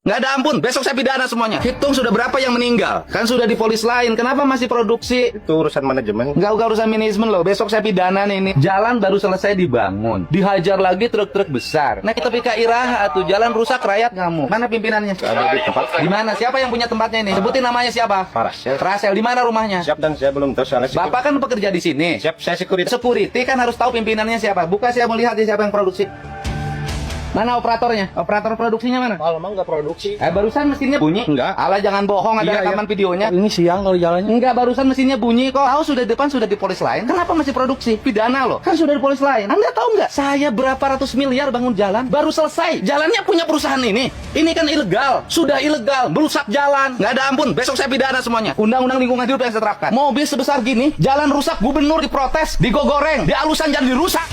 Nggak ada ampun, besok saya pidana semuanya. Hitung sudah berapa yang meninggal. Kan sudah di polis lain, kenapa masih produksi? Itu urusan manajemen. Nggak urusan manajemen loh, besok saya pidana nih. Jalan baru selesai dibangun, dihajar lagi truk-truk besar. Nah kita pika iraha tuh, jalan rusak rakyat kamu. Mana pimpinannya? Ada di tempat. Di mana? Siapa yang punya tempatnya ini? Sebutin namanya siapa? Parasel. Rasel, di mana rumahnya? Siap, dan saya belum tahu soalnya Bapak kan pekerja di sini. Siap, saya security. Security kan harus tahu pimpinannya siapa. Buka, saya mau lihat siapa yang produksi. Mana operatornya? Operator produksinya mana? Kalau emang nggak produksi. Barusan mesinnya bunyi. Enggak. Alah jangan bohong, ada Iya, rekaman videonya. Ini siang kalau jalannya. Enggak, barusan mesinnya bunyi kok. Tahu sudah di depan, sudah di polis lain. Kenapa masih produksi? Pidana loh. Kan sudah di polis lain. Anda tahu nggak? Saya berapa ratus miliar bangun jalan, baru selesai. Jalannya punya perusahaan ini. Ini kan ilegal. Sudah ilegal, merusak jalan. Nggak ada ampun, besok saya pidana semuanya. Undang-undang lingkungan hidup yang saya terapkan. Mobil sebesar gini, jalan rusak, gubernur diprotes, digogoreng, dialusan jalan dirusak.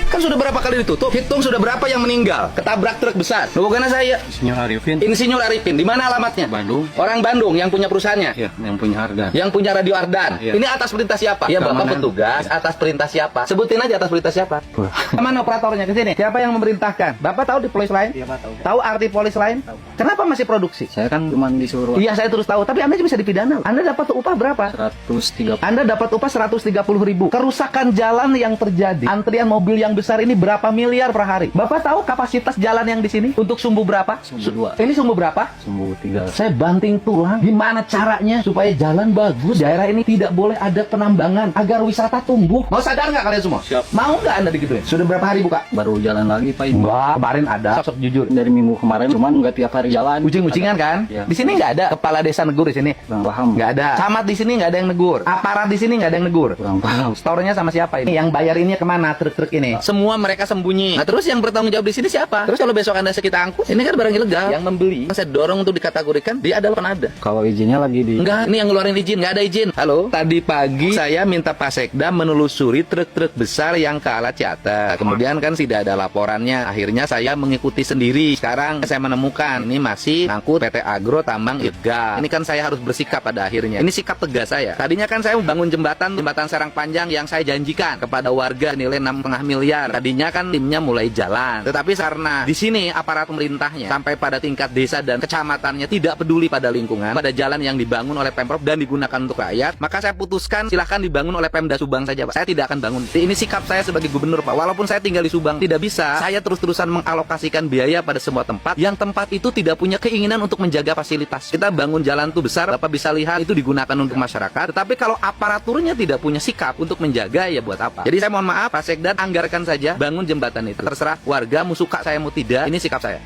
Kan sudah berapa kali ditutup? Hitung sudah berapa yang meninggal? Ketabrak truk besar. Loh, bukan saya. Insinyur Arifin. Insinyur Arifin, di mana alamatnya? Bandung. Orang Bandung yang punya perusahaannya. Iya, yang punya harga. Yang punya Radio Ardan. Iya. Ini atas perintah siapa? Ya Bapak Keamanan. petugas, atas perintah siapa? Sebutin aja atas perintah siapa. Kemana operatornya? Ke sini. Siapa yang memerintahkan? Bapak tahu di polis lain? Iya, Pak, tahu. Tahu arti polis lain? Tahu. Kenapa masih produksi? Saya kan cuma disuruh Iya, saya terus tahu, tapi Anda bisa dipidana. Anda dapat upah berapa? 130. Anda dapat upah 130.000. Kerusakan jalan yang terjadi, antrian mobil yang besar ini berapa miliar per hari? Bapak tahu kapasitas jalan yang di sini untuk sumbu berapa? Sumbu 2. Ini sumbu berapa? Sumbu 3. Saya banting tulang. Gimana caranya supaya jalan bagus? Daerah ini tidak boleh ada penambangan agar wisata tumbuh. Mau sadar nggak kalian semua? Siap. Mau nggak Anda digituin? Sudah berapa hari buka? Baru jalan lagi, Pak. Ini. Enggak, kemarin ada. Sok jujur. Dari minggu kemarin, cuman nggak tiap hari jalan. Ucing-ucingan kan? Iya. Di sini nggak ada kepala desa negur di sini. Kurang paham. Nggak ada. Camat di sini nggak ada yang negur. Aparat di sini nggak ada yang negur. Kurang paham. Store-nya sama siapa ini? Yang bayar ini kemana? Truk-truk ini. Semua mereka sembunyi. Nah terus yang bertanggung jawab di sini siapa? Terus kalau besok Anda kita angkut, ini kan barang ilegal. Yang membeli, saya dorong untuk dikategorikan dia adalah penada. Kalau izinnya lagi di. Enggak, ini yang ngeluarin izin, nggak ada izin. Halo, tadi pagi saya minta Pak Sekda menelusuri truk-truk besar yang ke Alat Ciata. Kemudian kan tidak ada laporannya. Akhirnya saya mengikuti sendiri. Sekarang saya menemukan ini masih ngangkut PT Agro Tambang Ilegal. Ini kan saya harus bersikap pada akhirnya. Ini sikap tegas saya. Tadinya kan saya membangun jembatan Serang Panjang yang saya janjikan kepada warga nilai 6,5 miliar. Tadinya kan timnya mulai jalan. Tetapi karena di sini aparat pemerintahnya sampai pada tingkat desa dan kecamatannya tidak peduli pada lingkungan, pada jalan yang dibangun oleh Pemprov dan digunakan untuk rakyat, maka saya putuskan silahkan dibangun oleh Pemda Subang saja, Pak. Saya tidak akan bangun. Ini sikap saya sebagai gubernur, Pak. Walaupun saya tinggal di Subang, tidak bisa saya terus-terusan mengalokasikan biaya pada semua tempat yang tempat itu tidak punya keinginan untuk menjaga fasilitas. Kita bangun jalan tuh besar, Bapak bisa lihat itu digunakan untuk masyarakat. Tetapi kalau aparaturnya tidak punya sikap untuk menjaga, ya buat apa? Jadi saya mohon maaf, Pak Sekda, anggarkan saja bangun jembatan itu. Terserah warga mau suka saya mau tidak, ini sikap saya.